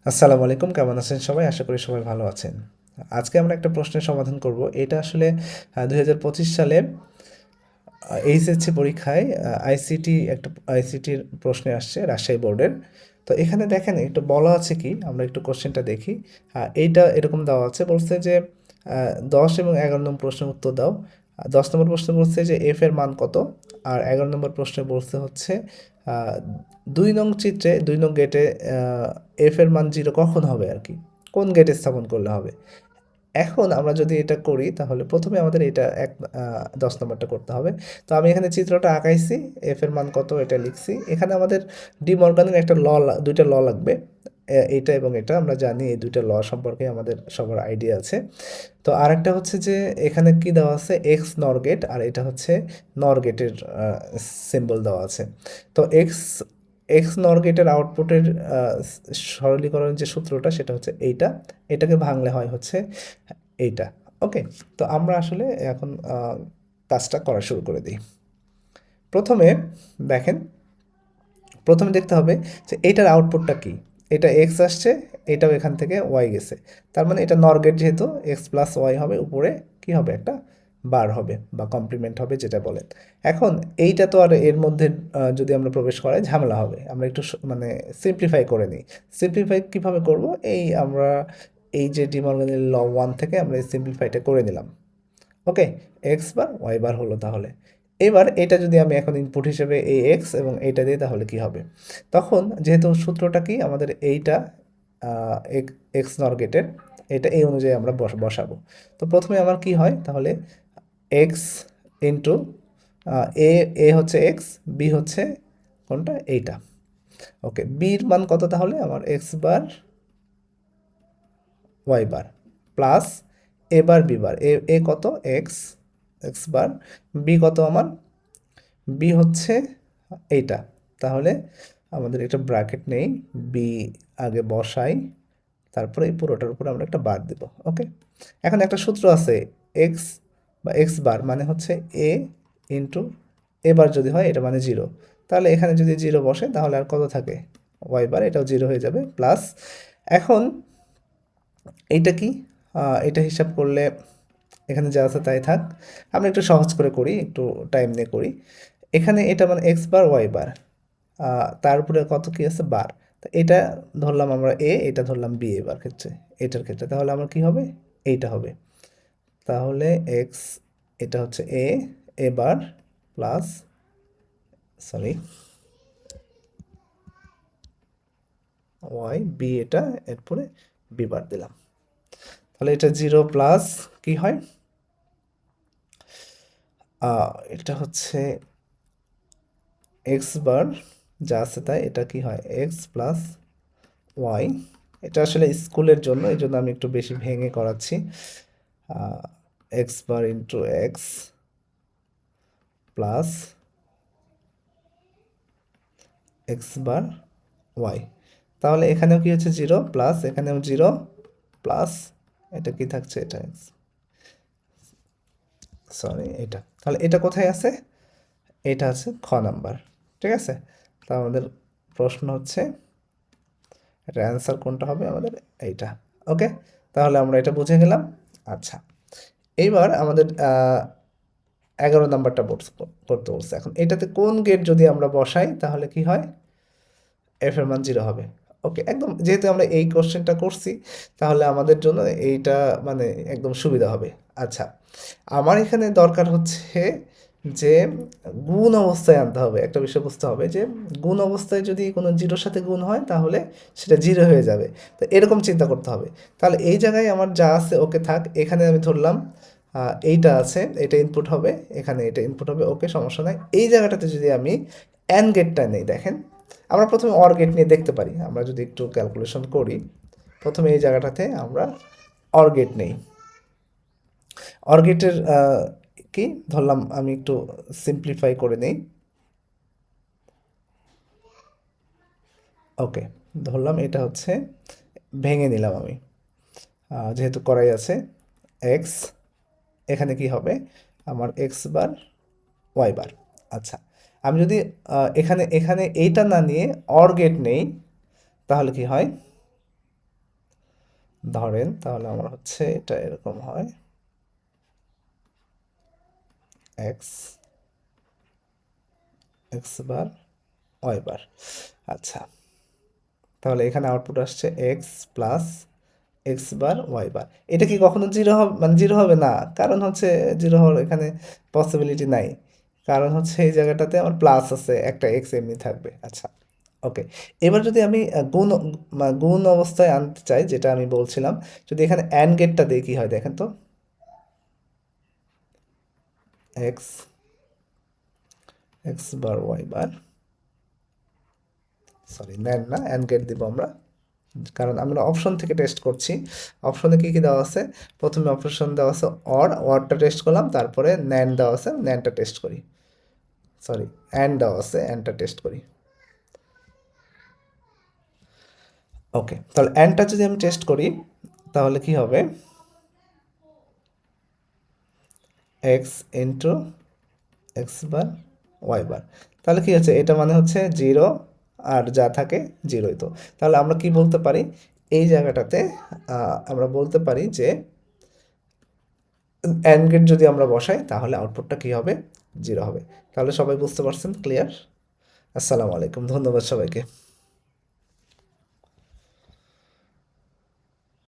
আসসালামু আলাইকুম, কেমন আছেন সবাই? আশা করি সবাই ভালো আছেন। আজকে আমরা একটা প্রশ্নের সমাধান করব। এটা আসলে ২০২৫ সালে এইচএসসি পরীক্ষায় আইসিটির প্রশ্নে আসছে রাজশাহী বোর্ডের। তো এখানে দেখেন একটু বলা আছে কি, আমরা একটু কোশ্চেনটা দেখি। এইটা এরকম দেওয়া আছে, বলছে যে ১০ এবং ১১ নম্বর প্রশ্নের উত্তর দাও। ১০ নম্বর প্রশ্নে বলছে যে এফ এর মান কত, আর ১১ নম্বর প্রশ্নে বলছে হচ্ছে ২ নং চিত্রে ২ নং গেটে এফ এর মান 0 কখন হবে আর কি, কোন গেটে স্থাপন করলে হবে। এখন আমরা যদি এটা করি তাহলে প্রথমে আমাদের এটা ১০ নম্বরটা করতে হবে। তো আমি এখানে চিত্রটা আঁকাইছি, এফ এর মান কত এটা লিখছি। এখানে আমাদের ডি মর্গানের একটা দুইটা ল লাগবে। এইটা এবং এটা আমরা জানি, এই দুইটা ল সম্পর্কে আমাদের সবার আইডিয়া আছে। তো আরেকটা হচ্ছে যে এখানে কি দেওয়া আছে, এক্স নর গেট, আর এটা হচ্ছে নর গেটের সিম্বল দেওয়া আছে। তো এক্স এক্স নর গেটের আউটপুটের সরলীকরণের যে সূত্রটা সেটা হচ্ছে এইটা, এটাকে ভাঙলে হয় হচ্ছে এইটা। ওকে, তো আমরা আসলে এখন কাজটা করা শুরু করে দিই। প্রথমে দেখেন, প্রথমে দেখতে হবে যে এইটার আউটপুটটা কি। এটা এক্স আসছে, এটাও এখান থেকে ওয়াই গেছে, তার মানে এটা নর গেট, যেহেতু এক্স প্লাস ওয়াই হবে, উপরে কি হবে, একটা বার হবে বা কমপ্লিমেন্ট হবে যেটা বলেন। এখন এইটা তো আর এর মধ্যে যদি আমরা প্রবেশ করাই ঝামেলা হবে, আমরা একটু মানে সিম্পলিফাই করে নিই। সিম্পলিফাই কীভাবে করব, আমরা এই যে ডিমর্গানের ল 1 থেকে আমরা এই সিম্পলিফাইটা করে নিলাম। ওকে, এক্স বার ওয়াই বার হলো। তাহলে এবার এটা যদি আমি এখন ইনপুট হিসেবে এই এক্স এবং এইটা দিই তাহলে কি হবে, তখন যেহেতু সূত্রটা কি আমাদের এইটা এক্স নর গেটের, এটা এই অনুযায়ী আমরা বসাবো। তো প্রথমে আমার কি হয় তাহলে, এক্স ইন্টু এ এ হচ্ছে এক্স, বি হচ্ছে কোনটা, এইটা। ওকে, বির মান কত তাহলে আমার, x bar y bar plus এ বার বি বার, এ কত, এক্স এক্স বার, বি কত আমার, বি হচ্ছে এইটা। তাহলে আমাদের একটা ব্র্যাকেট নেই, বি আগে বসাই, তারপরে এই পুরোটার উপর আমরা একটা বার দেব। ওকে, এখন একটা সূত্র আছে, এক্স বা এক্স বার মানে হচ্ছে এ ইন্টু এ বার যদি হয় এটা মানে 0, তাহলে এখানে যদি 0 বসে তাহলে আর কত থাকে, ওয়াই বার, এটাও 0 হয়ে যাবে। প্লাস এখন এইটা কি, এটা হিসাব করলে এখানে যা আছে তাই থাক, আমরা একটু সহজ করে করি, একটু টাইম নিয়ে করি। এখানে এটা মানে এক্স বার ওয়াই বার, তার উপরে কত কি আছে, বার। তো এটা ধরলাম আমরা এ, এটা ধরলাম বি, এবার ক্ষেত্রে এটার ক্ষেত্রে তাহলে আমার কি হবে, এইটা হবে। তাহলে এক্স, এটা হচ্ছে এ, এ বার প্লাস, সরি, ওয়াই বি, এটা এরপরে বি বার দিলাম। তাহলে এটা 0 প্লাস কি হয়, এটা হচ্ছে এক্স বার যা আছে তাই, এটা কি হয়, এক্স প্লাস ওয়াই। এটা আসলে স্কুলের জন্য, এই জন্য আমি একটু বেশি ভেঙে করাচ্ছি। X bar into x plus x bar y. তাহলে এখানেও কি হচ্ছে 0 প্লাস, এখানেও 0 প্লাস, এটা কি থাকছে, এটা এক্স, সরি এটা। তাহলে এটা কোথায় আছে, এটা আছে খ নাম্বার। ঠিক আছে, তা আমাদের প্রশ্ন হচ্ছে এটা অ্যান্সার কোনটা হবে আমাদের, এইটা। ওকে, তাহলে আমরা এটা বুঝে গেলাম। আচ্ছা, এইবার আমাদের 11 নাম্বারটা করতে বলছে। এখন এটাতে কোন গেট যদি আমরা বসাই তাহলে কি হয়, এফ এর মান 0 হবে। ওকে, একদম যেহেতু আমরা এই কোশ্চেনটা করছি তাহলে আমাদের জন্য এইটা মানে একদম সুবিধা হবে। আচ্ছা, আমার এখানে দরকার হচ্ছে যে গুণ অবস্থায় আনতে হবে। একটা বিষয় বুঝতে হবে যে গুণ অবস্থায় যদি কোনো জিরোর সাথে গুণ হয় তাহলে সেটা 0 হয়ে যাবে। তো এরকম চিন্তা করতে হবে। তাহলে এই জায়গায় আমার যা আছে ওকে থাক, এখানে আমি ধরলাম এইটা আছে, এটা ইনপুট হবে, এখানে এটা ইনপুট হবে। ওকে, সমস্যা নাই। এই জায়গাটাতে যদি আমি অ্যান্ড গেটটা নেই, দেখেন আমরা প্রথমে অর গেট নিয়ে দেখতে পারি। আমরা যদি একটু ক্যালকুলেশন করি, প্রথমে এই জায়গাটাতে আমরা অর গেট নেই। অর গেটের কি ধরলাম, আমি একটু সিম্পলিফাই করে নেই। ওকে, ধরলাম এটা হচ্ছে, ভেঙে নিলাম আমি, যেহেতু করাই আছে এক্স, এখানে কি হবে আমার এক্স বার ওয়াই বার। আচ্ছা, আমি যদি এখানে এখানে এইটা না নিয়ে অর গেট নেই তাহলে কি হয়, ধরেন তাহলে আমার হচ্ছে এটা এরকম হয় x x bar y bar. আচ্ছা, তাহলে এখানে আউটপুট আসছে x plus x bar y bar. এটা কি কখনো জিরো হবে, মানে জিরো হবে না? কারণ হচ্ছে জিরো হওয়ার এখানে পসিবিলিটি নাই, কারণ হচ্ছে এই জায়গাটাতে আমার প্লাস আছে, একটা এক্স এমনি থাকবে। আচ্ছা, ওকে। এবার যদি আমি গুণ অবস্থায় আনতে চাই, যেটা আমি বলছিলাম, যদি এখানে অ্যান্ড গেটটা দিয়ে কি হয় দেখেন তো। X x bar y bar, sorry নেন না, অ্যান্ড গেট দিব আমরা, কারণ আমরা অপশন থেকে টেস্ট করছি। অপশনে কি কি দেওয়া আছে? প্রথমে অপশন দেওয়া আছে অরটা টেস্ট করলাম, তারপরে ন্যান্ড দেওয়া আছে, ন্যান্ডটা টেস্ট করি, সরি অ্যান্ড দেওয়া আছে, অ্যান্ডটা টেস্ট করি। ওকে, তাহলে অ্যান্ডটা যদি আমি টেস্ট করি তাহলে কি হবে? X into x bar y bar, তাহলে কি হচ্ছে? এটা মানে হচ্ছে জিরো, আর যা থাকে জিরোই। তো তাহলে আমরা কি বলতে পারি এই জায়গাটাতে? আমরা বলতে পারি যে অ্যান্ড গেট যদি আমরা বসাই তাহলে আউটপুটটা কী হবে? জিরো হবে। তাহলে সবাই বুঝতে পারছেন? ক্লিয়ার? আসসালামু আলাইকুম, ধন্যবাদ সবাইকে।